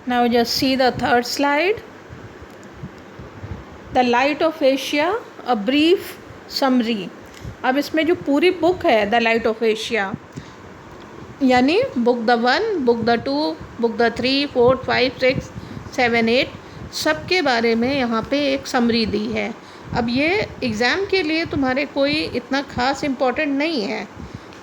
Now just see the third slide. The Light of Asia, a brief summary. अब इसमें जो पूरी book है द लाइट ऑफ एशिया, यानी book the 1, book the 2, book the 3, 4, 5, 6, 7, 8 सब के बारे में यहाँ पे एक समरी दी है। अब ये एग्ज़ाम के लिए तुम्हारे कोई इतना ख़ास इम्पोर्टेंट नहीं है,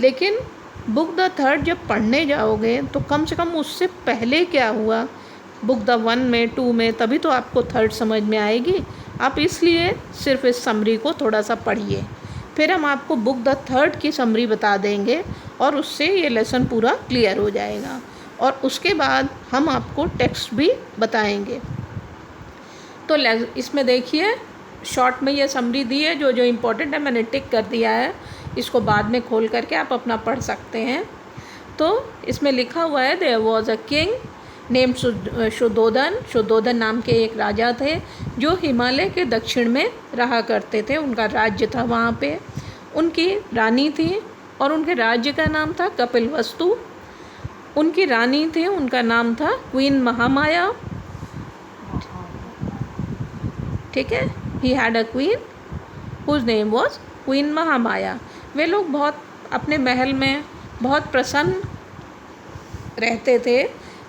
लेकिन बुक द 3 जब पढ़ने जाओगे तो कम से कम उससे पहले क्या हुआ बुक द 1 में 2 में, तभी तो आपको 3 समझ में आएगी। आप इसलिए सिर्फ इस समरी को थोड़ा सा पढ़िए, फिर हम आपको बुक द 3 की समरी बता देंगे और उससे ये लेसन पूरा क्लियर हो जाएगा। और उसके बाद हम आपको टेक्स्ट भी बताएंगे। तो इसमें देखिए शॉर्ट में ये समरी दी है, जो जो इम्पोर्टेंट है मैंने टिक कर दिया है, इसको बाद में खोल करके आप अपना पढ़ सकते हैं। तो इसमें लिखा हुआ है there was a king name Shuddhodhana. Shuddhodhana नाम के एक राजा थे जो हिमालय के दक्षिण में रहा करते थे, उनका राज्य था वहाँ पे। उनकी रानी थी और उनके राज्य का नाम था कपिलवस्तु। उनकी रानी थी, उनका नाम था क्वीन महामाया। ठीक है, he had a queen whose name was queen Mahamaya. वे लोग बहुत अपने महल में बहुत प्रसन्न रहते थे,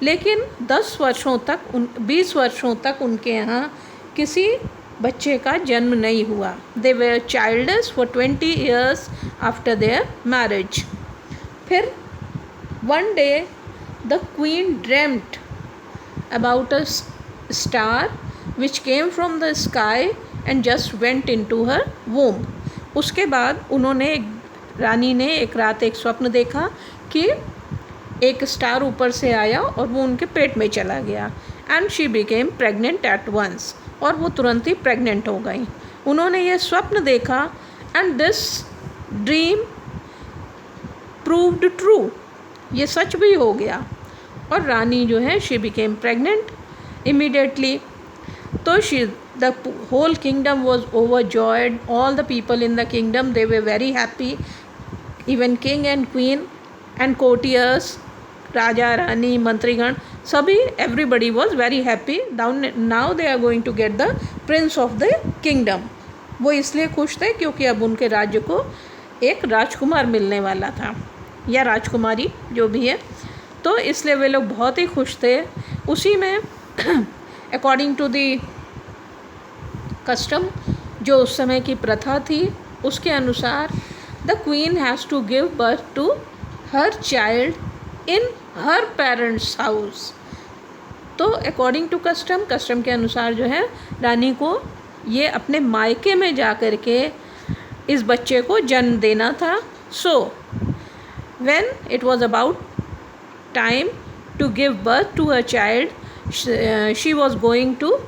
लेकिन 20 वर्षों तक उनके यहाँ किसी बच्चे का जन्म नहीं हुआ। They were childless for 20 years after their marriage. फिर one day the queen dreamt about a star which came from the sky and just went into her womb. उसके बाद रानी ने एक रात एक स्वप्न देखा कि एक स्टार ऊपर से आया और वो उनके पेट में चला गया। And she became pregnant at once, और वो तुरंत ही प्रेग्नेंट हो गई। उन्होंने ये स्वप्न देखा and this dream proved true, ये सच भी हो गया। और रानी जो है शी बिकेम प्रेग्नेंट इमीडिएटली। तो the whole kingdom was overjoyed. All the people in the kingdom they were very happy, even king and queen and courtiers, राजा रानी मंत्रीगण सभी, everybody was very happy. Now they are going to get the prince of the kingdom. वो इसलिए खुश थे क्योंकि अब उनके राज्य को एक राजकुमार मिलने वाला था, या राजकुमारी जो भी है। तो इसलिए वे लोग बहुत ही खुश थे। उसी में अकॉर्डिंग टू द कस्टम, जो उस समय की प्रथा थी, उसके अनुसार the queen has to give birth to her child in her parents house. तो अकॉर्डिंग टू कस्टम के अनुसार जो है रानी को ये अपने मायके में जा कर के इस बच्चे को जन्म देना था। So when it was about time to give birth to a child, she was going to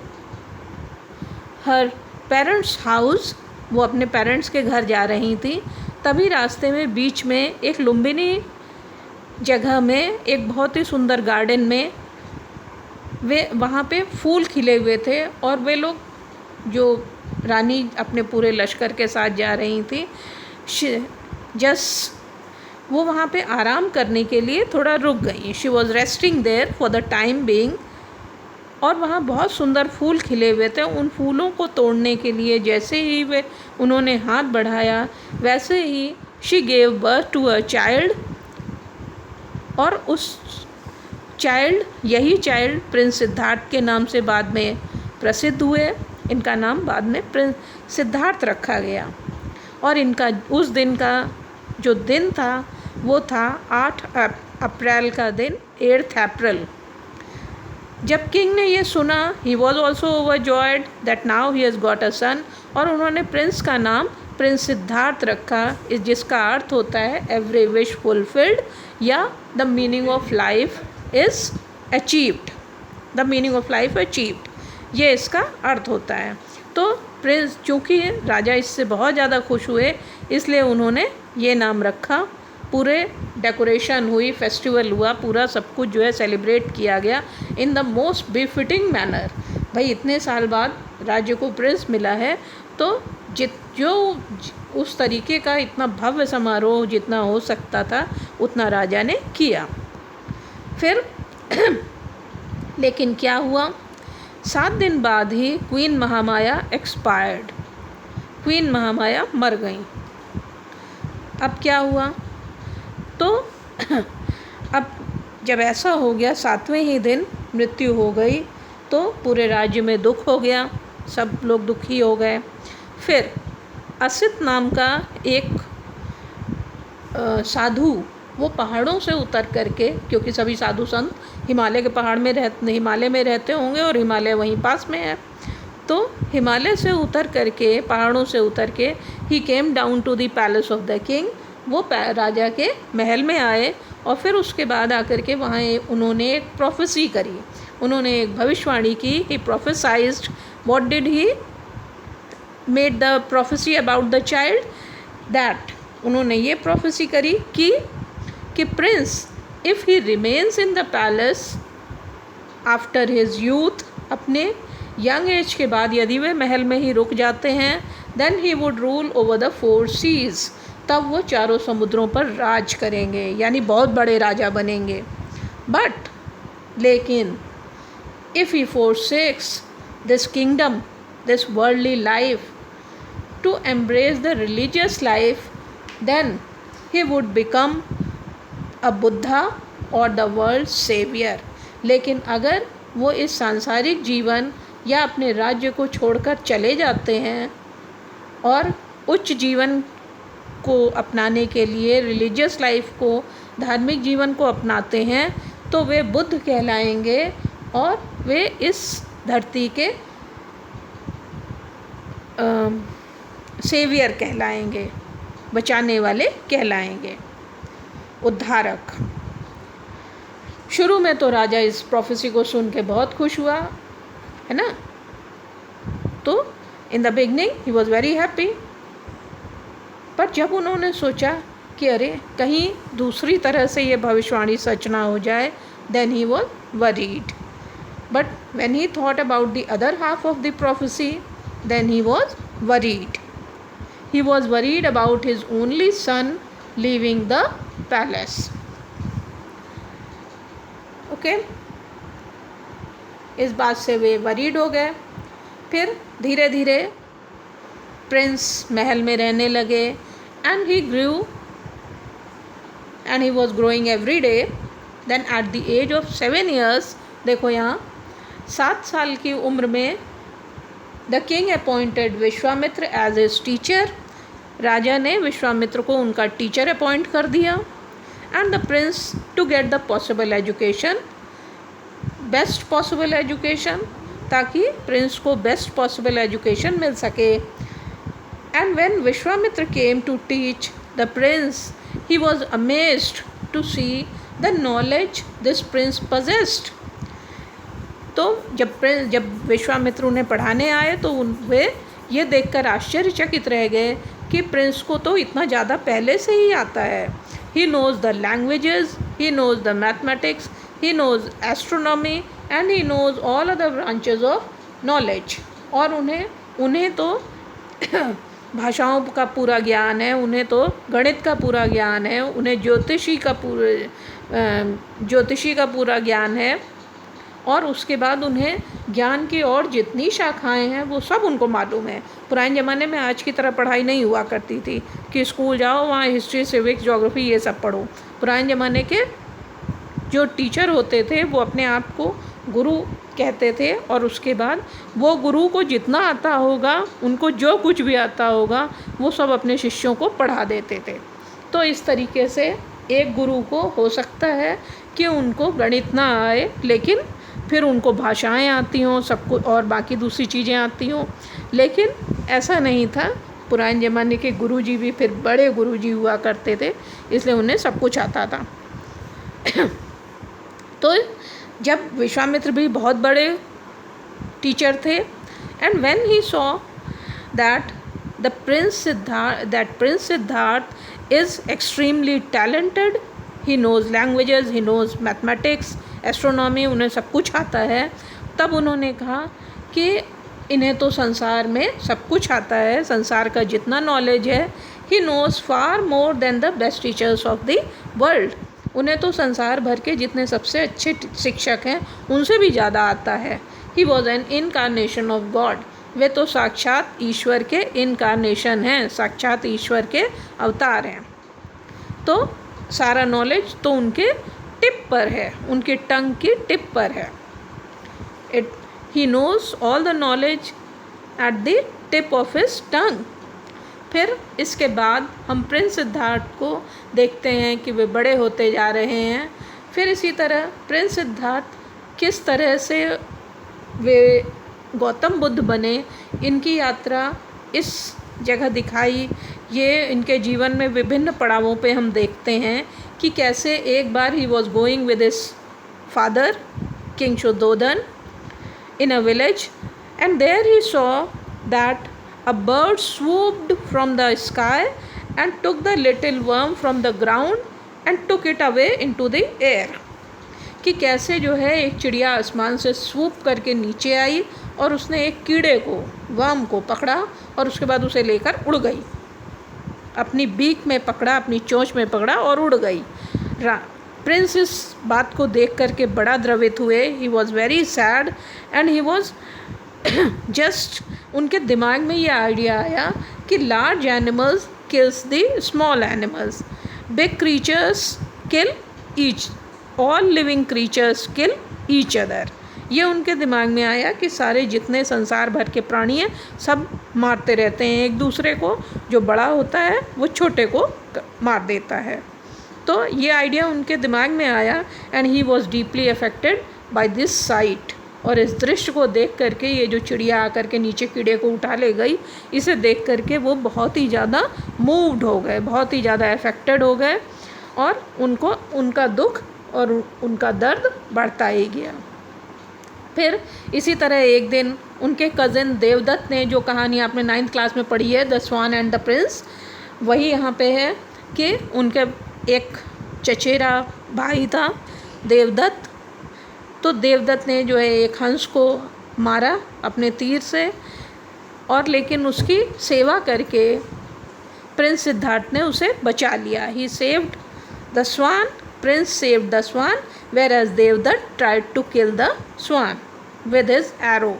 her parents house. वो अपने पेरेंट्स के घर जा रही थी। तभी रास्ते में बीच में एक लुम्बिनी जगह में, एक बहुत ही सुंदर गार्डन में, वे वहाँ पे फूल खिले हुए थे और वे लोग, जो रानी अपने पूरे लश्कर के साथ जा रही थी, वो वहाँ पे आराम करने के लिए थोड़ा रुक गई। She was resting there for the time being. और वहाँ बहुत सुंदर फूल खिले हुए थे। उन फूलों को तोड़ने के लिए जैसे ही उन्होंने हाथ बढ़ाया, वैसे ही she gave birth to a child. और उस यही चाइल्ड प्रिंस सिद्धार्थ के नाम से बाद में प्रसिद्ध हुए। इनका नाम बाद में प्रिंस सिद्धार्थ रखा गया। और इनका उस दिन का जो दिन था वो था 8 अप्रैल का दिन, 8 अप्रैल। जब किंग ने ये सुना, he was also overjoyed that now he has got a son. और उन्होंने प्रिंस का नाम प्रिंस सिद्धार्थ रखा, जिसका अर्थ होता है एवरी विश फुलफिल्ड, या the meaning of life is achieved. The meaning of life achieved, ये इसका अर्थ होता है। तो प्रिंस, चूँकि राजा इससे बहुत ज़्यादा खुश हुए, इसलिए उन्होंने ये नाम रखा। पूरे डेकोरेशन हुई, फेस्टिवल हुआ, पूरा सब कुछ जो है सेलिब्रेट किया गया in the most befitting manner. भाई इतने साल बाद राज्य को प्रिंस मिला है, तो जो उस तरीके का इतना भव्य समारोह जितना हो सकता था उतना राजा ने किया। फिर लेकिन क्या हुआ, 7 दिन बाद ही queen Mahamaya expired, queen Mahamaya मर गई। अब क्या हुआ, तो अब जब ऐसा हो गया, 7वें ही दिन मृत्यु हो गई, तो पूरे राज्य में दुख हो गया, सब लोग दुखी हो गए। फिर असित नाम का एक साधु, वो पहाड़ों से उतर करके, क्योंकि सभी साधु संत हिमालय के हिमालय में रहते होंगे और हिमालय वहीं पास में है, तो हिमालय से उतर करके, पहाड़ों से उतर के he came down to the palace of the king, वो राजा के महल में आए और फिर उसके बाद आकर के वहाँ उन्होंने एक प्रोफेसी करी, उन्होंने एक भविष्यवाणी की। He prophesied, what did he made the prophecy about the child, that उन्होंने ये प्रोफेसी करी कि prince if he remains in the palace after his youth, अपने यंग एज के बाद यदि वे महल में ही रुक जाते हैं, then he would rule over the 4 seas, तब वो 4 समुद्रों पर राज करेंगे, यानी बहुत बड़े राजा बनेंगे। बट लेकिन if he forsakes this kingdom, this worldly life, to embrace the religious life, then he would become a Buddha और द वर्ल्ड सेवियर। लेकिन अगर वो इस सांसारिक जीवन या अपने राज्य को छोड़कर चले जाते हैं और उच्च जीवन को अपनाने के लिए, रिलीजियस लाइफ को, धार्मिक जीवन को अपनाते हैं, तो वे बुद्ध कहलाएंगे और वे इस धरती के सेवियर कहलाएंगे, बचाने वाले कहलाएंगे, उद्धारक। शुरू में तो राजा इस प्रोफेसी को सुन के बहुत खुश हुआ, है ना, तो in the beginning he was very happy. पर जब उन्होंने सोचा कि अरे कहीं दूसरी तरह से ये भविष्यवाणी सच ना हो जाए, then he was worried. But when he thought about the other half of the prophecy, then he was worried. He was worried about his only son leaving the palace. Okay, इस बात से वे वरीड हो गए। फिर धीरे धीरे Prince महल में रहने लगे, and he grew and he was growing every day. Then at the age of 7 years, देखो यहाँ 7 साल की उम्र में, the king appointed Vishwamitra as his teacher, राजा ने विश्वामित्र को उनका टीचर अपॉइंट कर दिया। And the prince to get the possible education, best possible education, ताकि प्रिंस को बेस्ट पॉसिबल एजुकेशन मिल सके। And when Vishwamitra came to teach the Prince, he was amazed to see the knowledge this prince possessed। तो जब विश्वामित्र उन्हें पढ़ाने आए तो वे ये देखकर आश्चर्यचकित रह गए कि प्रिंस को तो इतना ज़्यादा पहले से ही आता है। He knows the languages, he knows the mathematics, he knows astronomy and he knows all other branches of knowledge. और उन्हें तो भाषाओं का पूरा ज्ञान है, उन्हें तो गणित का पूरा ज्ञान है, उन्हें ज्योतिषी का पूरा ज्ञान है, और उसके बाद उन्हें ज्ञान की और जितनी शाखाएं हैं वो सब उनको मालूम है। पुराने ज़माने में आज की तरह पढ़ाई नहीं हुआ करती थी कि स्कूल जाओ वहाँ हिस्ट्री, सिविक्स, ज्योग्राफी ये सब पढ़ो। पुराने ज़माने के जो टीचर होते थे वो अपने आप को गुरु कहते थे, और उसके बाद वो गुरु को जितना आता होगा, उनको जो कुछ भी आता होगा, वो सब अपने शिष्यों को पढ़ा देते थे। तो इस तरीके से एक गुरु को हो सकता है कि उनको गणित ना आए, लेकिन फिर उनको भाषाएं आती हों, सब कुछ और बाकी दूसरी चीज़ें आती हों। लेकिन ऐसा नहीं था, पुराने ज़माने के गुरुजी भी फिर बड़े गुरुजी हुआ करते थे, इसलिए उन्हें सब कुछ आता था। तो जब विश्वामित्र भी बहुत बड़े टीचर थे, and when he saw that Prince Siddharth is extremely talented, he knows languages, he knows mathematics, astronomy, उन्हें सब कुछ आता है, तब उन्होंने कहा कि इन्हें तो संसार में सब कुछ आता है, संसार का जितना नॉलेज है, he knows far more than the best teachers of the world. उन्हें तो संसार भर के जितने सबसे अच्छे शिक्षक हैं उनसे भी ज़्यादा आता है। He was an incarnation of God, वे तो साक्षात ईश्वर के इनकारनेशन हैं, साक्षात ईश्वर के अवतार हैं। तो सारा नॉलेज तो उनके टिप पर है, उनकी टंग की टिप पर है। He knows all the knowledge at the tip of his tongue. फिर इसके बाद हम प्रिंस सिद्धार्थ को देखते हैं कि वे बड़े होते जा रहे हैं। फिर इसी तरह प्रिंस सिद्धार्थ किस तरह से वे गौतम बुद्ध बने, इनकी यात्रा इस जगह दिखाई। ये इनके जीवन में विभिन्न पड़ावों पे हम देखते हैं कि कैसे एक बार he was going with his father king Shuddhodana in a village, and there he saw that a bird swooped from the sky and took the little worm from the ground and took it away into the air। कि कैसे जो है एक चिड़िया आसमान से swoop करके नीचे आई और उसने एक कीड़े को, वर्म को पकड़ा और उसके बाद उसे लेकर उड़ गई, अपनी बीक में पकड़ा, अपनी चोंच में पकड़ा और उड़ गई। प्रिंस इस बात को देख करके बड़ा द्रवित हुए। He was very sad and he was just, उनके दिमाग में ये आइडिया आया कि large animals kills the small animals, big creatures kill each, all living creatures kill each other. ये उनके दिमाग में आया कि सारे जितने संसार भर के प्राणी हैं सब मारते रहते हैं एक दूसरे को, जो बड़ा होता है वो छोटे को मार देता है। तो ये आइडिया उनके दिमाग में आया and he was deeply affected by this site. और इस दृश्य को देख करके, ये जो चिड़िया आकर के नीचे कीड़े को उठा ले गई, इसे देख करके वो बहुत ही ज़्यादा मूव्ड हो गए, बहुत ही ज़्यादा अफेक्टेड हो गए और उनको उनका दुख और उनका दर्द बढ़ता ही गया। फिर इसी तरह एक दिन उनके कज़न देवदत्त ने, जो कहानी आपने 9th क्लास में पढ़ी है, the swan and the prince, वही यहाँ पे है कि उनके एक चचेरा भाई था देवदत्त। तो देवदत्त ने जो है एक हंस को मारा अपने तीर से, और लेकिन उसकी सेवा करके प्रिंस सिद्धार्थ ने उसे बचा लिया। He saved the swan, prince saved the swan, whereas Devadatta tried to kill the swan with his arrow.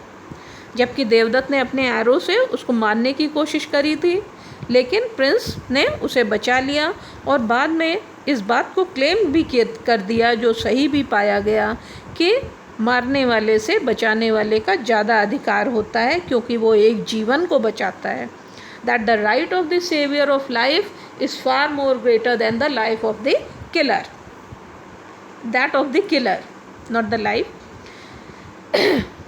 जबकि देवदत्त ने अपने एरो से उसको मारने की कोशिश करी थी, लेकिन प्रिंस ने उसे बचा लिया। और बाद में इस बात को क्लेम भी कर दिया, जो सही भी पाया गया, कि मारने वाले से बचाने वाले का ज़्यादा अधिकार होता है, क्योंकि वो एक जीवन को बचाता है। That the right of the saviour of life is far more greater than the life of the killer, that of the killer, not the life.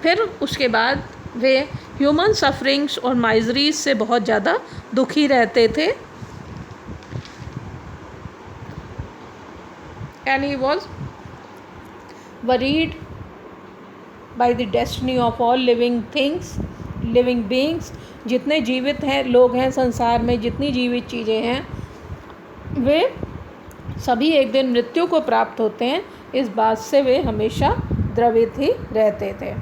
फिर उसके बाद वे ह्यूमन सफरिंग्स और माइजरीज से बहुत ज़्यादा दुखी रहते थे। And he was worried by the destiny of all living things, living beings. जितने जीवित हैं लोग हैं संसार में, जितनी जीवित चीज़ें हैं, वे सभी एक दिन मृत्यु को प्राप्त होते हैं। इस बात से वे हमेशा द्रवित ही रहते थे।